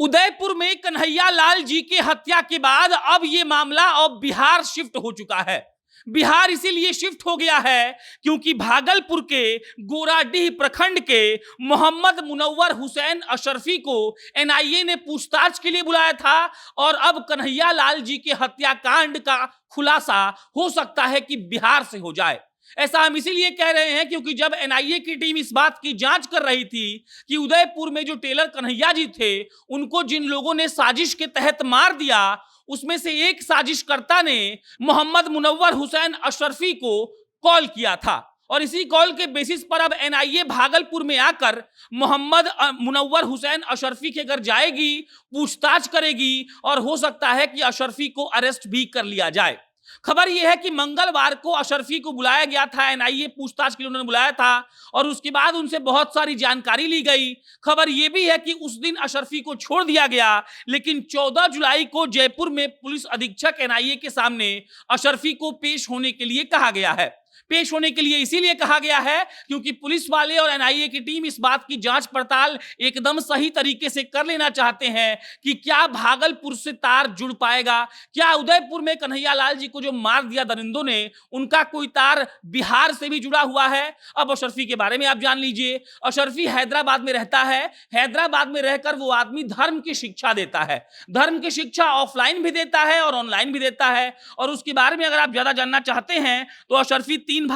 उदयपुर में कन्हैया लाल जी की हत्या के बाद अब ये मामला अब बिहार शिफ्ट हो चुका है। बिहार इसीलिए शिफ्ट हो गया है क्योंकि भागलपुर के गोराडीह प्रखंड के मोहम्मद मुनव्वर हुसैन अशरफी को एनआईए ने पूछताछ के लिए बुलाया था और अब कन्हैया लाल जी के हत्याकांड का खुलासा हो सकता है कि बिहार से हो जाए। ऐसा हम इसीलिए कह रहे हैं क्योंकि जब एनआईए की टीम इस बात की जांच कर रही थी कि उदयपुर में जो टेलर कन्हैया जी थे उनको जिन लोगों ने साजिश के तहत मार दिया, उसमें से एक साजिशकर्ता ने मोहम्मद मुनव्वर हुसैन अशरफी को कॉल किया था और इसी कॉल के बेसिस पर अब एनआईए भागलपुर में आकर मोहम्मद मुनव्वर हुसैन अशरफी के घर जाएगी, पूछताछ करेगी और हो सकता है कि अशरफी को अरेस्ट भी कर लिया जाए। खबर यह है कि मंगलवार को अशरफी को बुलाया गया था, एनआईए पूछताछ के लिए उन्होंने बुलाया था और उसके बाद उनसे बहुत सारी जानकारी ली गई। खबर यह भी है कि उस दिन अशरफी को छोड़ दिया गया, लेकिन 14 जुलाई को जयपुर में पुलिस अधीक्षक एनआईए के सामने अशरफी को पेश होने के लिए कहा गया है। पेश होने के लिए इसीलिए कहा गया है क्योंकि पुलिस वाले और एनआईए की टीम इस बात की जांच पड़ताल एकदम सही तरीके से कर लेना चाहते हैं कि क्या भागलपुर से तार जुड़ पाएगा, क्या उदयपुर में कन्हैया लाल जी को जो मार दिया दरिंदों ने उनका कोई तार बिहार से भी जुड़ा हुआ है। अब अशरफी के बारे में आप जान लीजिए। अशरफी हैदराबाद में रहता है। हैदराबाद में रहकर वो आदमी धर्म की शिक्षा देता है। धर्म की शिक्षा ऑफलाइन भी देता है और ऑनलाइन भी देता है। और उसके बारे में अगर आप ज्यादा जानना चाहते हैं तो अशरफी तीन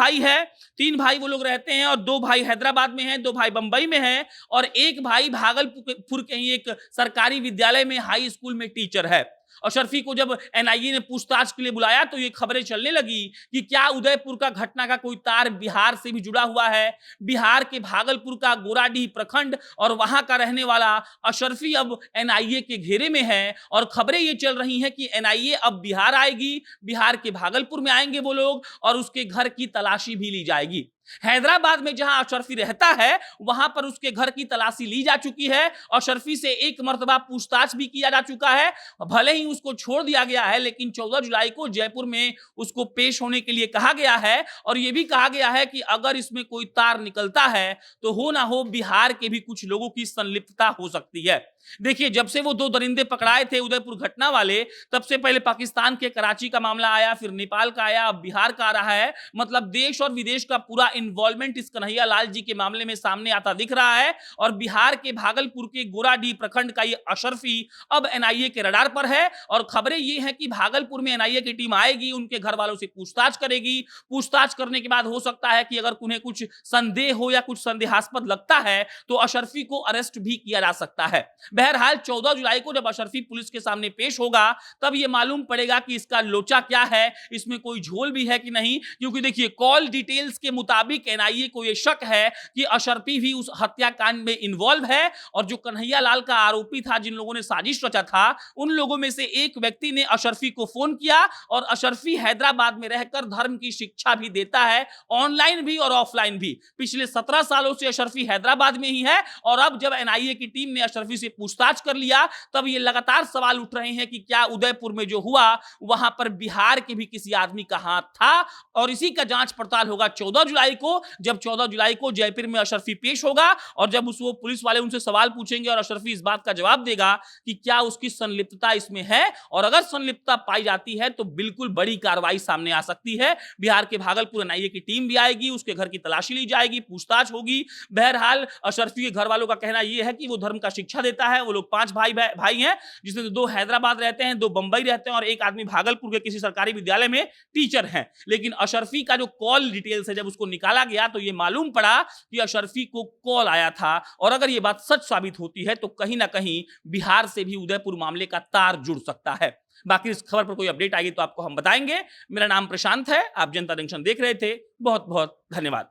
भाई वो लोग रहते हैं और 2 भाई हैदराबाद में हैं, 2 भाई बंबई में हैं और एक भाई भागलपुर के ही एक सरकारी विद्यालय में हाई स्कूल में टीचर है। अशरफी को जब एनआईए ने पूछताछ के लिए बुलाया तो ये खबरें चलने लगी कि क्या उदयपुर का घटना का कोई तार बिहार से भी जुड़ा हुआ है। बिहार के भागलपुर का गोराडीह प्रखंड और वहां का रहने वाला अशरफी अब एनआईए के घेरे में है और खबरें ये चल रही हैं कि एनआईए अब बिहार आएगी, बिहार के भागलपुर में आएंगे वो लोग और उसके घर की तलाशी भी ली जाएगी। हैदराबाद में जहां अशरफी रहता है वहां पर उसके घर की तलाशी ली जा चुकी है। अशरफी से एक मर्तबा पूछताछ भी किया जा चुका है। भले ही उसको छोड़ दिया गया है लेकिन 14 जुलाई को जयपुर में उसको पेश होने के लिए कहा गया है और यह भी कहा गया है कि अगर इसमें कोई तार निकलता है तो हो ना हो बिहार के भी कुछ लोगों की संलिप्तता हो सकती है। देखिए, जब से वो 2 दरिंदे पकड़ाए थे उदयपुर घटना वाले, तब से पहले पाकिस्तान के कराची का मामला आया, फिर नेपाल का आया, अब बिहार का आ रहा है। मतलब देश और विदेश का पूरा इन्वॉल्वमेंट इस कन्हैया लाल जी के मामले में सामने आता दिख रहा है और बिहार के भागलपुर के गोराडीह प्रखंड का ये अशरफी अब एनआईए के रडार पर है और खबरें ये हैं कि भागलपुर में एनआईए की टीम आएगी, उनके घर वालों से पूछताछ करेगी। पूछताछ करने के बाद हो सकता है कि अगर उन्हें कुछ संदेह हो या कुछ संदेहास्पद लगता है तो अशरफी को अरेस्ट भी किया जा सकता है। बहरहाल 14 जुलाई को जब अशरफी पुलिस के सामने पेश होगा तब यह मालूम पड़ेगा कि इसका लोचा क्या है, इसमें कोई झोल भी है कि नहीं। क्योंकि देखिए, कॉल डिटेल्स के मुताबिक एनआईए को यह शक है कि अशरफी भी उस हत्याकांड में इन्वॉल्व है और जो कन्हैया लाल का आरोपी था, जिन लोगों ने साजिश रचा था, उन लोगों में से एक व्यक्ति ने अशरफी को फोन किया और अशरफी हैदराबाद में रहकर धर्म की शिक्षा भी देता है, ऑनलाइन भी और ऑफलाइन भी। पिछले 17 सालों से अशरफी हैदराबाद में ही है और अब जब एनआईए की टीम ने अशरफी से पूछताछ कर लिया तब ये लगातार सवाल उठ रहे हैं कि क्या उदयपुर में जो हुआ वहां पर बिहार के भी किसी आदमी का हाथ था और इसी का जांच पड़ताल होगा 14 जुलाई को। जब 14 जुलाई को जयपुर में अशरफी पेश होगा और जब वो पुलिस वाले उनसे सवाल पूछेंगे और अशरफी इस बात का जवाब देगा कि क्या उसकी संलिप्तता इसमें है और अगर संलिप्तता पाई जाती है तो बिल्कुल बड़ी कार्रवाई सामने आ सकती है। बिहार के भागलपुर एनआईए की टीम भी आएगी, उसके घर की तलाशी ली जाएगी, पूछताछ होगी। बहरहाल अशरफी के घर वालों का कहना यह है कि वो धर्म का शिक्षा देता है। वो लोग 5 भाई हैं, जिसमें 2 हैदराबाद रहते हैं, 2 बंबई रहते हैं और एक आदमी भागलपुर के किसी सरकारी विद्यालय में टीचर हैं। लेकिन अशरफी का जो कॉल डिटेल्स है, जब उसको निकाला गया तो यह मालूम पड़ा कि अशरफी को कॉल आया था और अगर यह बात सच साबित होती है तो कहीं ना कहीं बिहार से भी उदयपुर मामले का तार जुड़ सकता है। बाकी इस खबर पर कोई अपडेट आएगी तो आपको हम बताएंगे। मेरा नाम प्रशांत है, आप जनता जंक्शन देख रहे थे। बहुत बहुत धन्यवाद।